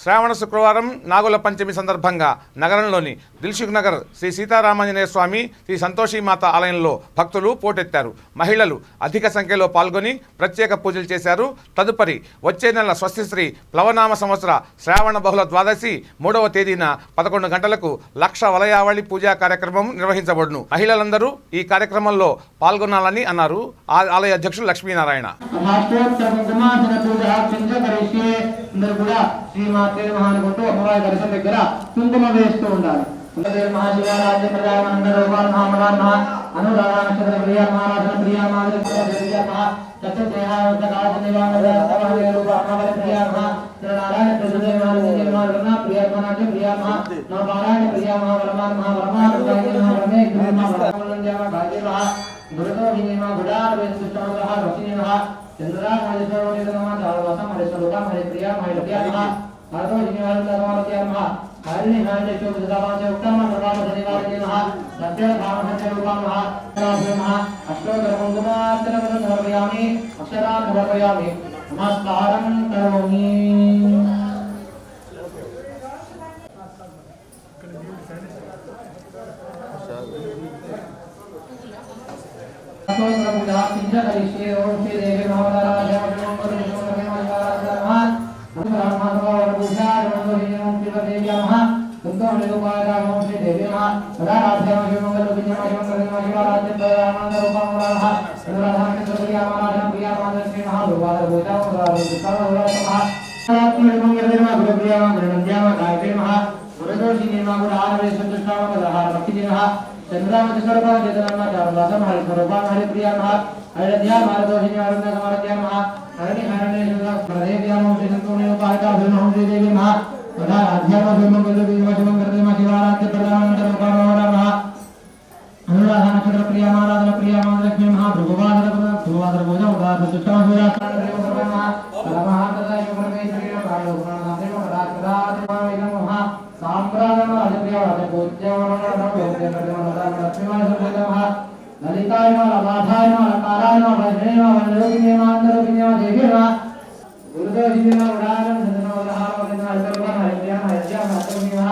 శ్రావణ శుక్రవారం నాగుల పంచమి సందర్భంగా నగరంలోని దిల్సుఖ్ నగర్ శ్రీ సీతారామాంజనేయ స్వామి శ్రీ సంతోషీమాత ఆలయంలో భక్తులు పోటెత్తారు. మహిళలు అధిక సంఖ్యలో పాల్గొని ప్రత్యేక పూజలు చేశారు. తదుపరి వచ్చే నెల స్వస్తిశ్రీ ప్లవనామ సంవత్సర శ్రావణ బహుళ ద్వాదశి 3వ తేదీన 11 గంటలకు లక్ష వలయావళి పూజా కార్యక్రమం నిర్వహించబడును. మహిళలందరూ ఈ కార్యక్రమంలో పాల్గొనాలని అన్నారు ఆలయ అధ్యక్షులు లక్ష్మీనారాయణ. శ్రీమాతే మహానుకుంటూ అమ్మవారి దర్శనం దగ్గర కుంకుమ వేస్తూ ఉండాలి. మహాశివరాజ్య ప్రజానందరూపాల మహామలాన్ మహా అనురాధ నక్షత్ర ప్రియ మహారాజన ప్రియ మాధురి ప్రియ మహా చతుర్దేహాకాశ నివారణ రూప అమ్మవారి ప్రియ మహా నారాయణ ప్రజదే మహారాజన ప్రియ మహారాజ ప్రియ మహా నారాయణ ప్రియ మహా వరమాన్ మహా వరమాన్ రమే గురుమా భాగ్య మహా గురుతో వినిమ గుడార వేసుష్టమః రక్షిణః చంద్రా మాదిశోని నమః దావస మరిసలుగా మరి ప్రియ మహా మహా ఆదో జినివాల నమః మహా హరిని హాజే చోదదావాస ఉత్తమ ప్రభావ ధనివాద మహా సత్య భావ రూప మహా మహా అష్టోత్తర కుంకుమార్చన సమర్పయామి అక్షరా సమర్పయామి నమస్కారం కరోమి. चंद्रामति स्वरूपा जगन्नाथ दासम हरि स्वरूपा हरि प्रिया महा अयोध्या मार्गदर्शिनी अरुण समर्प्य महा हरि हरणे प्रदेव्या मोक्षे संतोषे उपायता भीमो देवी महा तथा अध्यात्म भीमो देवी महा करते शिवाराध्य प्रधानमंत्र उपामोरा महा अनुराधा नक्षत्र प्रिया महाराज प्रिया महालक्ष्मी महा भृगुवादर पूजा उदार सुष्ठा सूर्यास्तान देव महा परमहा तथा परमेश्वरी कालो नादेव राजराज महा सांप्रादम अजप्रियावाद पूज्यवरण ललिताय राधाय कालाय वज्रेय वज्रोगिने मांदरोगिने देवीय गुरुदेवजीने उदाहरण धनोदाह वदन सर्व हरिया हरिया मातृमिया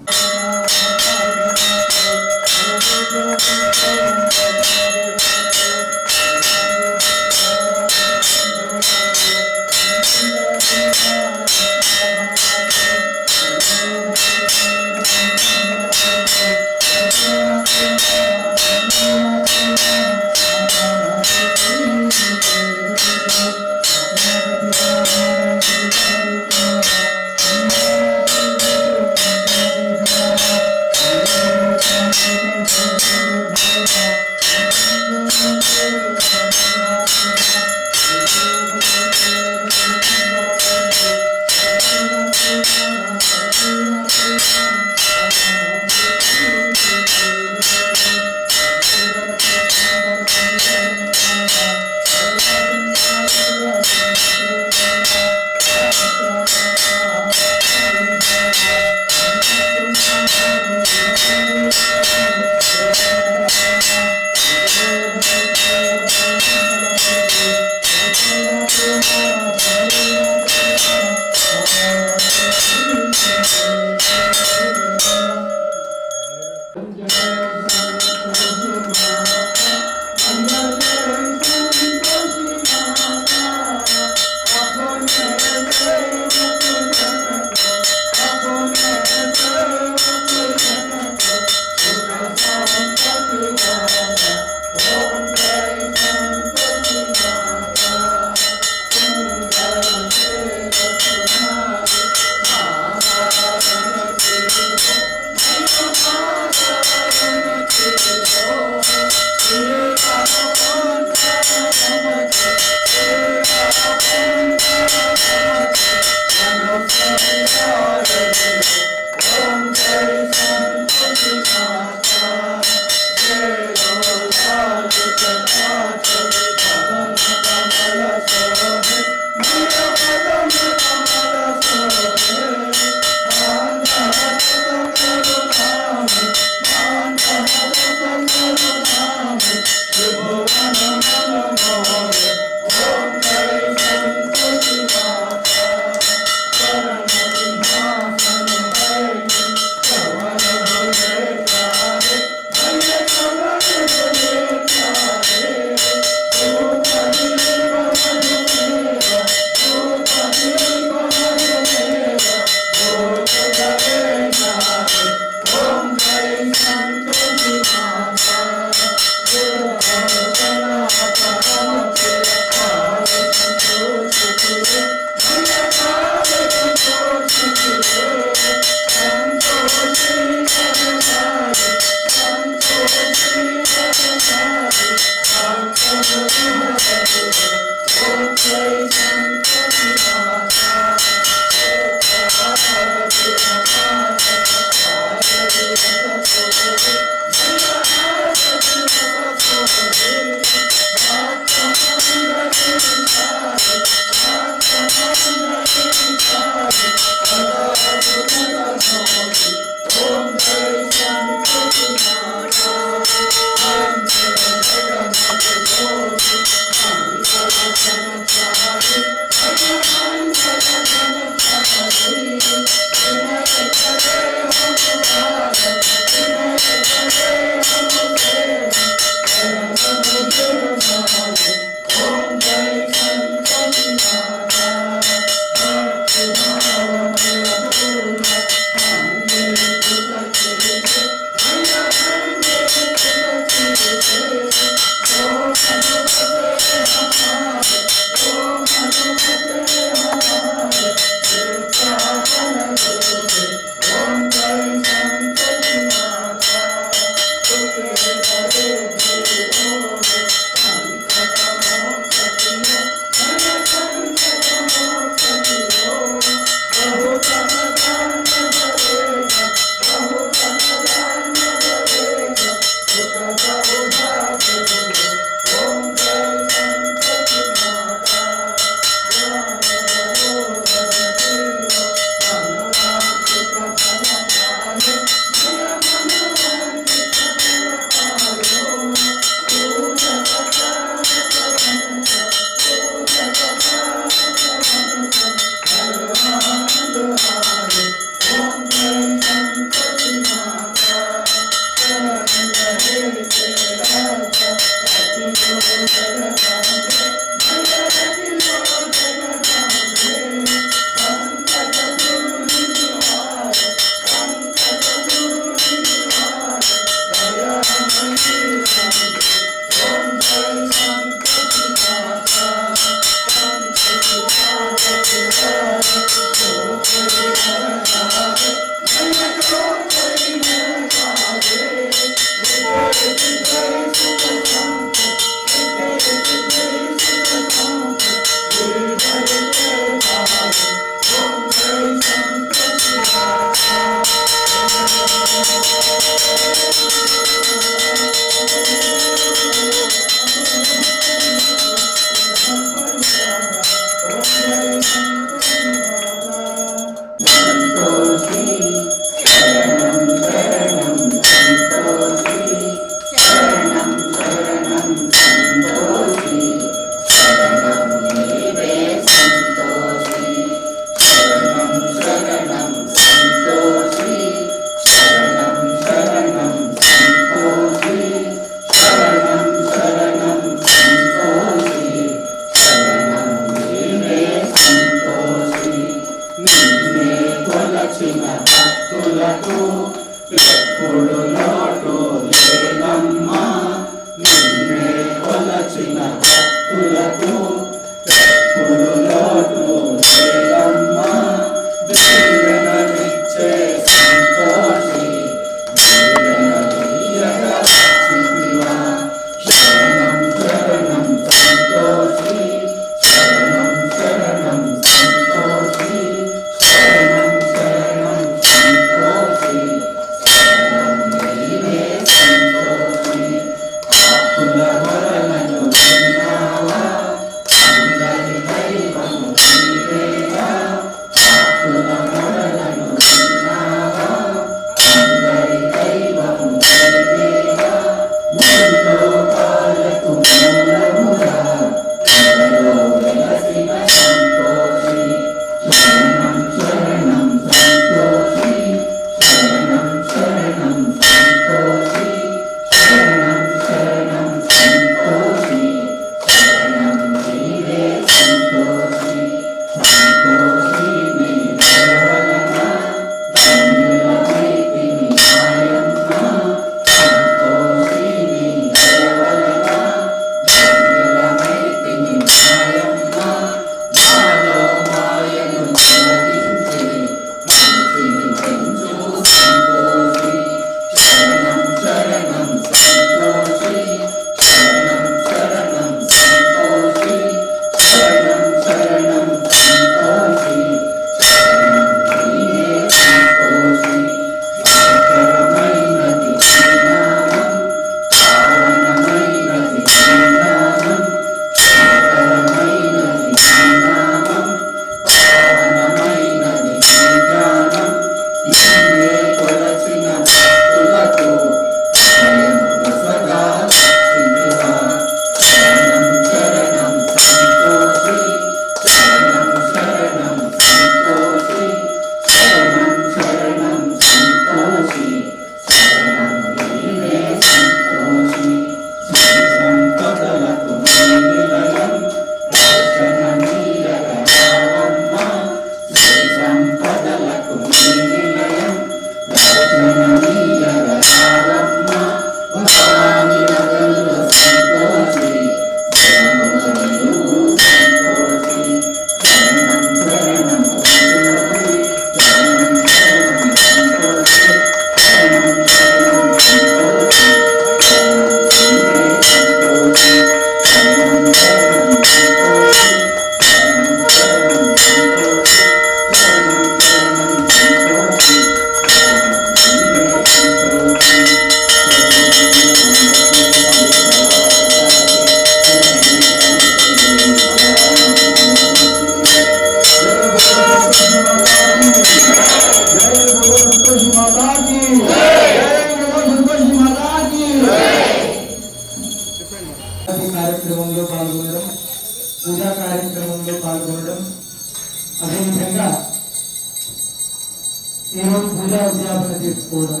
ఈరోజు పూజా ఉద్యాపన చేసుకోవడం.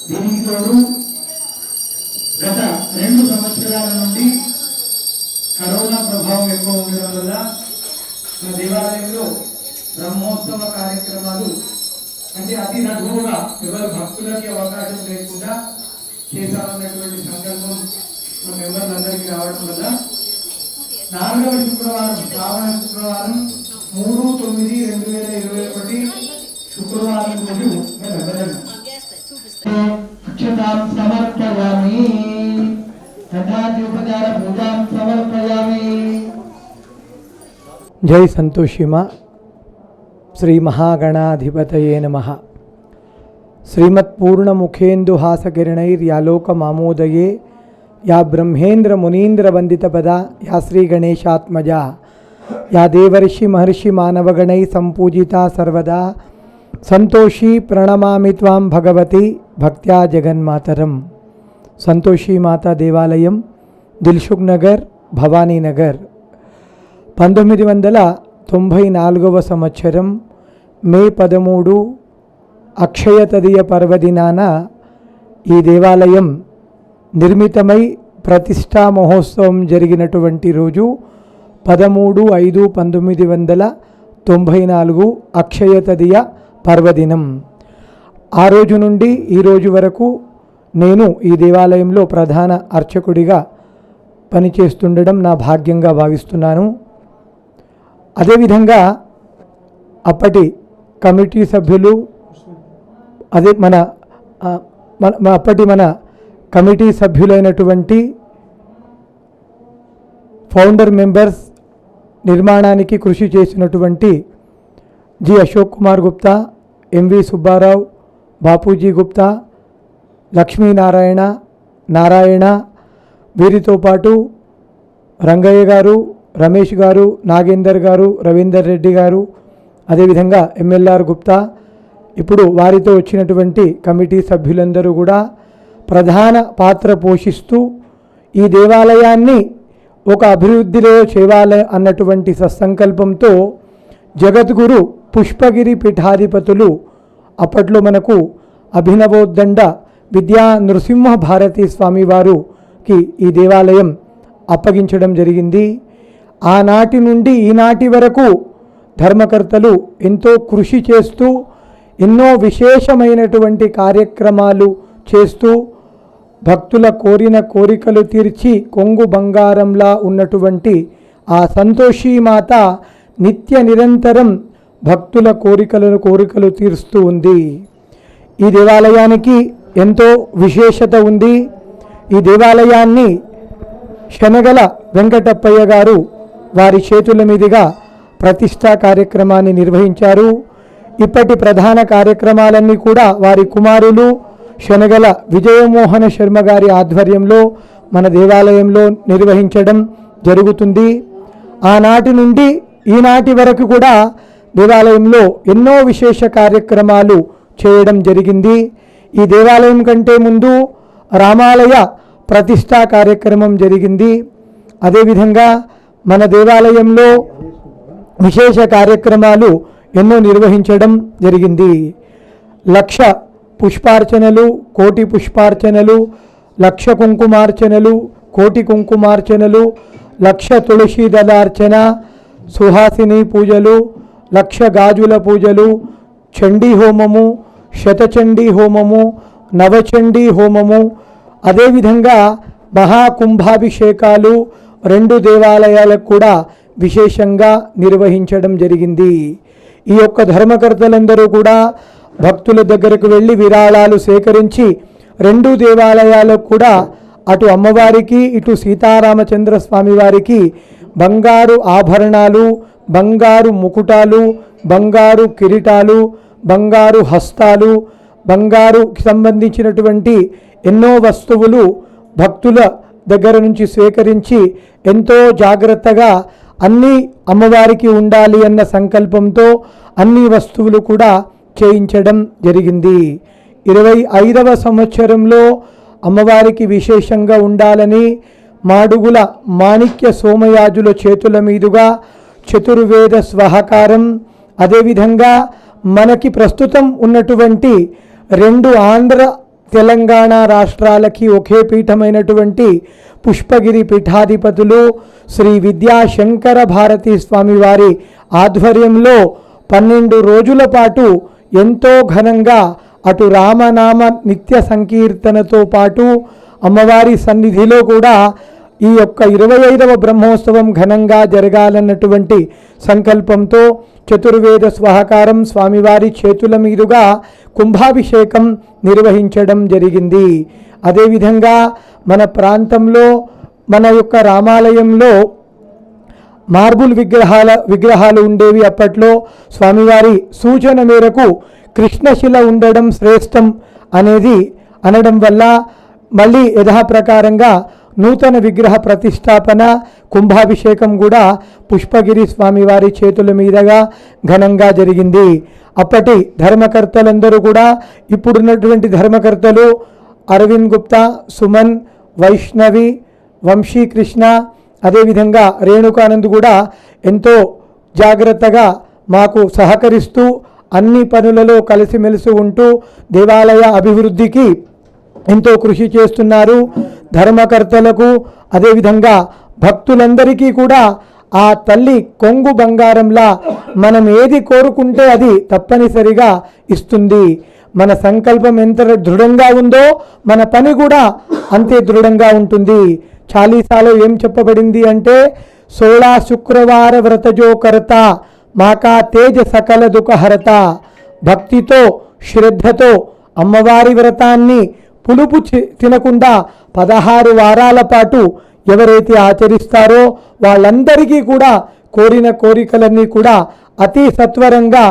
దీనికి తోడు గత 2 సంవత్సరాల నుండి కరోనా ప్రభావం ఎక్కువ ఉండడం వల్ల మన దేవాలయంలో బ్రహ్మోత్సవ కార్యక్రమాలు అంటే అతి రఘువుగా ఎవరు భక్తులకి అవకాశం లేకుండా చేశామన్నటువంటి సంకల్పం మన మెంబర్లందరికీ రావడం వల్ల 4వ శుక్రవారం శ్రావణ శుక్రవారం 3/9/2021 శుక్రవారం రోజు మేము వెళ్ళాము. అక్షతాం సమర్పయామి తథాద్యుపచార పూజాం సమర్పయామి. జై సంతోషిమ. శ్రీ మహాగణాధిపతయే నమః. श्रीमत्पूर्णमुखेन्दुहासकिरणैर्यालोकमामोदये या ब्रह्मेन्द्रमुनीन्द्रवन्दितपदा या श्रीगणेशात्मजा या देवर्षि महर्षि मानवगणैः सम्पूजिता सर्वदा संतोषी प्रणमामि त्वां भगवती भक्त्या जगन्मातरम। संतोषी माता देवालయం దిల్సుఖ్ నగర్ భవానీ నగర్ 1994వ సంవత్సరం మే 13 అక్షయ తదియ పర్వదినాన ఈ దేవాలయం నిర్మితమై ప్రతిష్టా మహోత్సవం జరిగినటువంటి రోజు 13/5/1994 అక్షయ తదియ పర్వదినం. ఆ రోజు నుండి ఈ రోజు వరకు నేను ఈ దేవాలయంలో ప్రధాన అర్చకుడిగా పనిచేస్తుండడం నా భాగ్యంగా భావిస్తున్నాను. అదేవిధంగా అప్పటి కమిటీ సభ్యులు మన కమిటీ సభ్యులైనటువంటి ఫౌండర్ మెంబర్స్ నిర్మాణానికి కృషి చేసినటువంటి జి అశోక్ కుమార్ గుప్తా, ఎంవి సుబ్బారావు, బాపూజీ గుప్తా, లక్ష్మీనారాయణ, నారాయణ, వీరితో పాటు రంగయ్య గారు, రమేష్ గారు, నాగేందర్ గారు, రవీందర్ రెడ్డి గారు, అదేవిధంగా ఎంఎల్ఆర్ గుప్తా, ఇప్పుడు వారితో వచ్చినటువంటి కమిటీ సభ్యులందరూ కూడా ప్రధాన పాత్ర పోషిస్తూ ఈ దేవాలయాన్ని ఒక అభివృద్ధిలో చేయాలి అన్నటువంటి సత్సంకల్పంతో జగద్గురు పుష్పగిరి పీఠాధిపతులు అప్పట్లో మనకు అభినవోద్దండ విద్యా నృసింహ భారతీ స్వామి వారుకి ఈ దేవాలయం అప్పగించడం జరిగింది. ఆనాటి నుండి ఈనాటి వరకు ధర్మకర్తలు ఎంతో కృషి చేస్తూ ఎన్నో విశేషమైనటువంటి కార్యక్రమాలు చేస్తూ భక్తుల కోరిన కోరికలు తీర్చి కొంగు బంగారంలా ఉన్నటువంటి ఆ సంతోషీ మాత నిత్య నిరంతరం భక్తుల కోరికలు తీరుస్తూ ఉంది. ఈ దేవాలయానికి ఎంతో విశేషత ఉంది. ఈ దేవాలయాన్ని శనగల వెంకటప్పయ్య గారు వారి చేతుల మీదుగా ప్రతిష్టా కార్యక్రమాన్ని నిర్వహించారు. ఇప్పటి ప్రధాన కార్యక్రమాలన్నీ కూడా వారి కుమారులు శనగల విజయమోహన శర్మ గారి ఆధ్వర్యంలో మన దేవాలయంలో నిర్వహించడం జరుగుతుంది. ఆనాటి నుండి ఈనాటి వరకు కూడా దేవాలయంలో ఎన్నో విశేష కార్యక్రమాలు చేయడం జరిగింది. ఈ దేవాలయం కంటే ముందు రామాలయ ప్రతిష్టా కార్యక్రమం జరిగింది. అదేవిధంగా మన దేవాలయంలో విశేష కార్యక్రమాలు ఎన్నో నిర్వహించడం జరిగింది. 1,00,000 పుష్పార్చనలు, కోటి పుష్పార్చనలు, 1,00,000 కుంకుమార్చనలు, కోటి కుంకుమార్చనలు, 1,00,000 తులసి దళార్చన, సుహాసిని పూజలు, 1,00,000 గాజుల పూజలు, చండీ హోమము, శతచండీ హోమము, నవచండీ హోమము, అదేవిధంగా మహాకుంభాభిషేకాలు 2 దేవాలయాలకు కూడా విశేషంగా నిర్వహించడం జరిగింది. ఈ యొక్క ధర్మకర్తలందరూ కూడా భక్తుల దగ్గరకు వెళ్ళి విరాళాలు సేకరించి 2 దేవాలయాలకు కూడా అటు అమ్మవారికి ఇటు సీతారామచంద్ర స్వామి వారికి బంగారు ఆభరణాలు, బంగారు ముకుటాలు, బంగారు కిరీటాలు, బంగారు హస్తాలు, బంగారుకి సంబంధించినటువంటి ఎన్నో వస్తువులు భక్తుల దగ్గర నుంచి స్వీకరించి ఎంతో జాగ్రత్తగా అన్నీ అమ్మవారికి ఉండాలి అన్న సంకల్పంతో అన్ని వస్తువులు కూడా చేయించడం జరిగింది. 25వ సంవత్సరంలో అమ్మవారికి విశేషంగా ఉండాలని మాడుగుల మాణిక్య సోమయాజుల చేతుల మీదుగా చతుర్వేద స్వహకారం, అదేవిధంగా మనకి ప్రస్తుతం ఉన్నటువంటి 2 ఆంధ్ర తెలంగాణ రాష్ట్రాలకి ఒకే పీఠమైనటువంటి పుష్పగిరి పీఠాధిపతులు శ్రీ విద్యాశంకర భారతీ స్వామి వారి ఆధ్వర్యంలో 12 రోజుల పాటు ఎంతో ఘనంగా అటు రామనామ నిత్య సంకీర్తనతో పాటు అమ్మవారి సన్నిధిలో కూడా ఈ యొక్క 25వ బ్రహ్మోత్సవం ఘనంగా జరగాలన్నటువంటి సంకల్పంతో చతుర్వేద స్వహకారం స్వామివారి చేతుల మీదుగా కుంభాభిషేకం నిర్వహించడం జరిగింది. అదేవిధంగా మన ప్రాంతంలో మన యొక్క రామాలయంలో మార్బుల్ విగ్రహాలు ఉండేవి. అప్పట్లో స్వామివారి సూచన మేరకు కృష్ణశిల ఉండడం శ్రేష్టం అనేది అనడం వల్ల మళ్ళీ యథాప్రకారంగా నూతన విగ్రహ ప్రతిష్టాపన కుంభాభిషేకం కూడా పుష్పగిరి స్వామివారి చేతుల మీదుగా ఘనంగా జరిగింది. అప్పటి ధర్మకర్తలందరూ కూడా ఇప్పుడున్నటువంటి ధర్మకర్తలు అరవింద్ గుప్తా, సుమన్, వైష్ణవి, వంశీకృష్ణ, అదేవిధంగా రేణుకానంద్ కూడా ఎంతో జాగ్రత్తగా మాకు సహకరిస్తూ అన్ని పనులలో కలిసిమెలిసి ఉంటూ దేవాలయ అభివృద్ధికి ఎంతో కృషి చేస్తున్నారు. ధర్మకర్తలకు అదేవిధంగా భక్తులందరికీ కూడా ఆ తల్లి కొంగు బంగారంలా మనం ఏది కోరుకుంటే అది తప్పనిసరిగా ఇస్తుంది. మన సంకల్పం ఎంత దృఢంగా ఉందో మన పని కూడా అంతే దృఢంగా ఉంటుంది. చాలీసాలో ఏం చెప్పబడింది అంటే 16 శుక్రవార వ్రతజో కర్త మాకా తేజ సకల దుఃఖహరత. భక్తితో శ్రద్ధతో అమ్మవారి వ్రతాన్ని పులుపు తినకుండా 16 వారాల పాటు ఎవరైతే ఆచరిస్తారో వాళ్ళందరికీ కూడా కోరిన కోరికలన్నీ కూడా అతి సత్వరంగా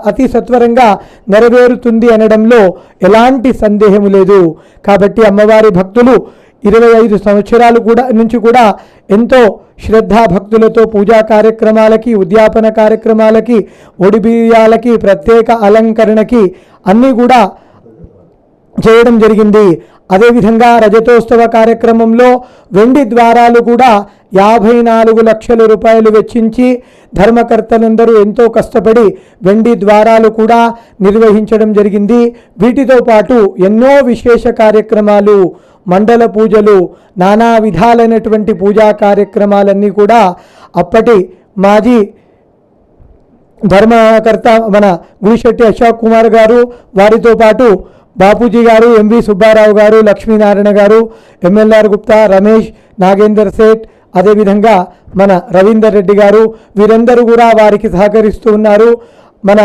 అతి సత్వరంగా నెరవేరుతుంది అనడంలో ఎలాంటి సందేహము లేదు. కాబట్టి అమ్మవారి భక్తులు 25 సంవత్సరాలు నుంచి కూడా ఎంతో శ్రద్ధాభక్తులతో పూజా కార్యక్రమాలకి, ఉద్యాపన కార్యక్రమాలకి, ఒడిబియ్యాలకి, ప్రత్యేక అలంకరణకి అన్నీ కూడా చేయడం జరిగింది. అదేవిధంగా రజతోత్సవ కార్యక్రమంలో వెండి ద్వారాలు కూడా 54 లక్షల రూపాయలు వెచ్చించి ధర్మకర్తలందరూ ఎంతో కష్టపడి వెండి ద్వారాలు కూడా నిర్వహించడం జరిగింది. వీటితో పాటు ఎన్నో విశేష కార్యక్రమాలు, మండల పూజలు, నానా విధాలైనటువంటి పూజా కార్యక్రమాలన్నీ కూడా అప్పటి మాజీ ధర్మకర్త మన గుడిశెట్టి అశోక్ కుమార్ గారు, వారితో పాటు బాపూజీ గారు, ఎంవి సుబ్బారావు గారు, లక్ష్మీనారాయణ గారు, ఎంఎల్ఆర్ గుప్తా, రమేష్, నాగేందర్ సేఠ్, అదేవిధంగా మన రవీందర్ రెడ్డి గారు, వీరందరూ కూడా వారికి సహకరిస్తూ ఉన్నారు. మన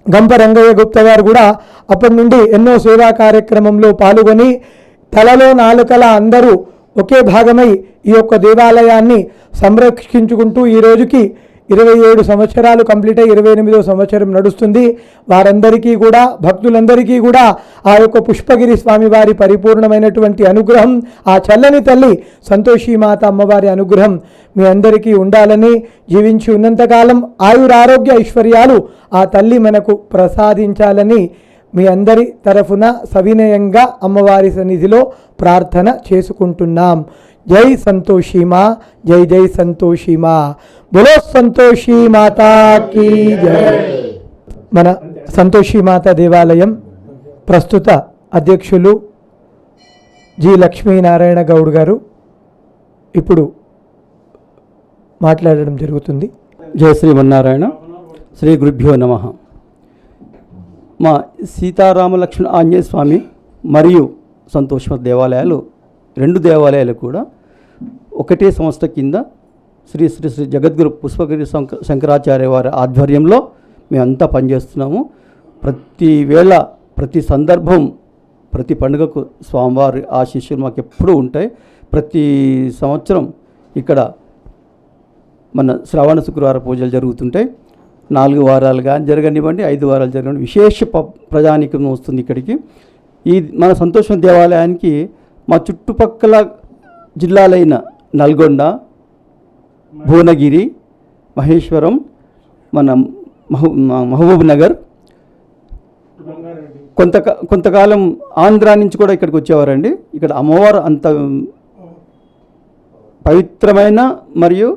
గంప రంగయ్య గుప్తా గారు కూడా అప్పటి నుండి ఎన్నో సేవా కార్యక్రమంలో పాల్గొని తలలో నాలుకల అందరూ ఒకే భాగమై ఈ యొక్క దేవాలయాన్ని సంరక్షించుకుంటూ ఈ రోజుకి 27 సంవత్సరాలు కంప్లీట్ అయ్యి 28వ సంవత్సరం నడుస్తుంది. వారందరికీ కూడా భక్తులందరికీ కూడా ఆ యొక్క పుష్పగిరి స్వామివారి పరిపూర్ణమైనటువంటి అనుగ్రహం, ఆ చల్లని తల్లి సంతోషీమాత అమ్మవారి అనుగ్రహం మీ అందరికీ ఉండాలని, జీవించి ఉన్నంతకాలం ఆయురారోగ్య ఐశ్వర్యాలు ఆ తల్లి మనకు ప్రసాదించాలని మీ అందరి తరఫున సవినయంగా అమ్మవారి సన్నిధిలో ప్రార్థన చేసుకుంటున్నాం. జై సంతోషి మా, జై జై సంతోషి మా, బోలో సంతోషి మాతాకి జై. మన సంతోషి మాత దేవాలయం ప్రస్తుత అధ్యక్షులు జి లక్ష్మీనారాయణ గౌడ్ గారు ఇప్పుడు మాట్లాడడం జరుగుతుంది. జయ శ్రీమన్నారాయణ. శ్రీ గురుభ్యో నమః. మా సీతారామ లక్ష్మణ ఆంజనేయ స్వామి మరియు సంతోషమత దేవాలయాలు, 2 దేవాలయాలు కూడా ఒకటే సంస్థ కింద శ్రీ శ్రీ శ్రీ జగద్గురు పుష్పగిరి శంకరాచార్య వారి ఆధ్వర్యంలో మేమంతా పనిచేస్తున్నాము. ప్రతి వేళ, ప్రతి సందర్భం, ప్రతి పండుగకు స్వామివారి ఆశీస్సులు మాకు ఎప్పుడూ ఉంటాయి. ప్రతి సంవత్సరం ఇక్కడ మన శ్రావణ శుక్రవార పూజలు జరుగుతుంటాయి. 4 వారాలు కానీ జరగనివ్వండి, 5 వారాలు జరగనివ్వండి, విశేష ప్రజానికం వస్తుంది ఇక్కడికి. ఈ మన సంతోషం దేవాలయానికి మా చుట్టుపక్కల జిల్లాలైన నల్గొండ, భువనగిరి, మహేశ్వరం, మన మహబూబ్ నగర్, కొంతకాలం ఆంధ్రా నుంచి కూడా ఇక్కడికి వచ్చేవారండి. ఇక్కడ అమ్మవారు అంత పవిత్రమైన మరియు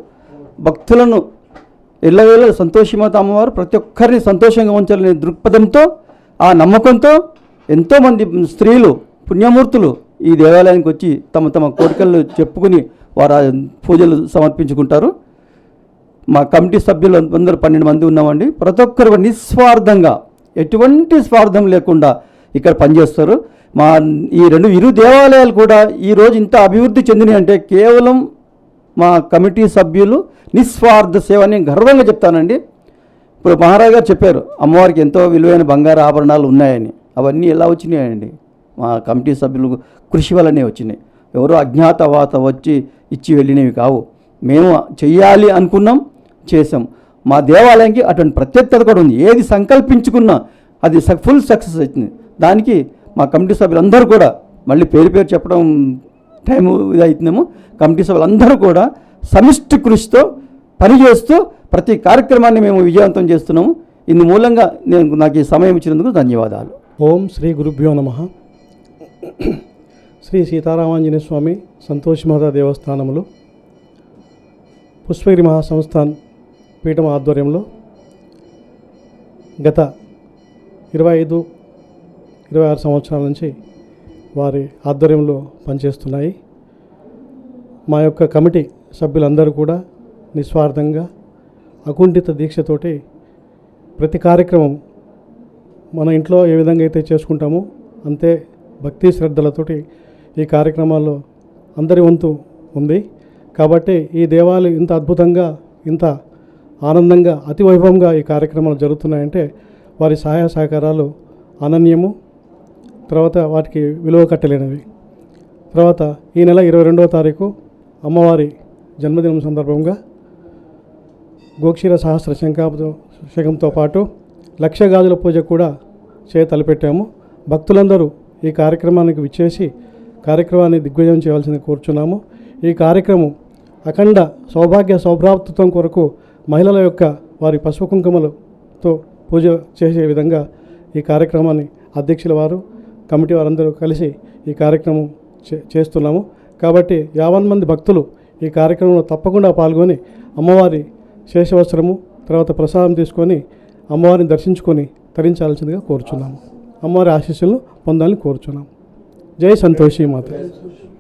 భక్తులను ఎల్లవేళ సంతోషిమాత అమ్మవారు ప్రతి ఒక్కరిని సంతోషంగా ఉంచాలనే దృక్పథంతో, ఆ నమ్మకంతో ఎంతోమంది స్త్రీలు, పుణ్యమూర్తులు ఈ దేవాలయానికి వచ్చి తమ తమ కోరికలు చెప్పుకుని వారు పూజలు సమర్పించుకుంటారు. మా కమిటీ సభ్యులు అందరూ 12 మంది ఉన్నామండి. ప్రతి ఒక్కరు నిస్వార్థంగా, ఎటువంటి స్వార్థం లేకుండా ఇక్కడ పనిచేస్తారు. మా ఈ ఇరు దేవాలయాలు కూడా ఈరోజు ఇంత అభివృద్ధి చెందినాయి అంటే కేవలం మా కమిటీ సభ్యులు నిస్వార్థ సేవ అని గర్వంగా చెప్తానండి. ఇప్పుడు మహారాజు గారు చెప్పారు అమ్మవారికి ఎంతో విలువైన బంగారు ఆభరణాలు ఉన్నాయని. అవన్నీ ఎలా వచ్చినాయండి? మా కమిటీ సభ్యులు కృషి వల్లనే వచ్చినాయి. ఎవరో అజ్ఞాతవాత వచ్చి ఇచ్చి వెళ్ళినవి కావు. మేము చెయ్యాలి అనుకున్నాం, చేసాం. మా దేవాలయానికి అటువంటి ప్రత్యేకత కూడా ఉంది. ఏది సంకల్పించుకున్నా అది ఫుల్ సక్సెస్ అవుతుంది. దానికి మా కమిటీ సభ్యులందరూ కూడా, మళ్ళీ పేరు చెప్పడం టైం ఇది అవుతుందేమో, కమిటీ సభ్యులందరూ కూడా సమిష్టి కృషితో పనిచేస్తూ ప్రతి కార్యక్రమాన్ని మేము విజయవంతం చేస్తున్నాము. ఇందు మూలంగా నాకు ఈ సమయం ఇచ్చినందుకు ధన్యవాదాలు. ఓం శ్రీ గురుభ్యో నమః. శ్రీ సీతారామాంజనేయ స్వామి సంతోషిమాత దేవస్థానములు పుష్పగిరి మహాసంస్థాన్ పీఠం ఆధ్వర్యంలో గత 25-26 సంవత్సరాల నుంచి వారి ఆధ్వర్యంలో పనిచేస్తున్నాయి. మా యొక్క కమిటీ సభ్యులందరూ కూడా నిస్వార్థంగా అకుంఠిత దీక్షతోటి ప్రతి కార్యక్రమం మన ఇంట్లో ఏ విధంగా అయితే చేసుకుంటామో అంతే భక్తి శ్రద్ధలతోటి ఈ కార్యక్రమాల్లో అందరి వంతు ఉంది. కాబట్టి ఈ దేవాలయం ఇంత అద్భుతంగా, ఇంత ఆనందంగా, అతి వైభవంగా ఈ కార్యక్రమాలు జరుగుతున్నాయంటే వారి సహాయ సహకారాలు అనన్యము. తర్వాత వాటికి విలువ కట్టలేనివి. తర్వాత ఈ నెల 22వ తారీఖు అమ్మవారి జన్మదినం సందర్భంగా గోక్షీర సహస్ర శంఖంతో పాటు 1,00,000 గాజుల పూజ కూడా తలపెట్టాము. భక్తులందరూ ఈ కార్యక్రమానికి విచ్చేసి కార్యక్రమాన్ని దిగ్విజయం చేయాల్సింది కోరుచున్నాము. ఈ కార్యక్రమం అఖండ సౌభాగ్యత్వం కొరకు మహిళల యొక్క వారి పసుపు కుంకుమలతో పూజ చేసే విధంగా ఈ కార్యక్రమాన్ని అధ్యక్షుల వారు, కమిటీ వారందరూ కలిసి ఈ కార్యక్రమం చేస్తున్నాము. కాబట్టి 50 మంది భక్తులు ఈ కార్యక్రమంలో తప్పకుండా పాల్గొని అమ్మవారి శేషవస్త్రము తర్వాత ప్రసాదం తీసుకొని అమ్మవారిని దర్శించుకొని తరించాల్సిందిగా కోరుచున్నాము. అమ్మవారి ఆశీస్సులను పొందాలని కోరుచున్నాము. జై సంతోషి మాత.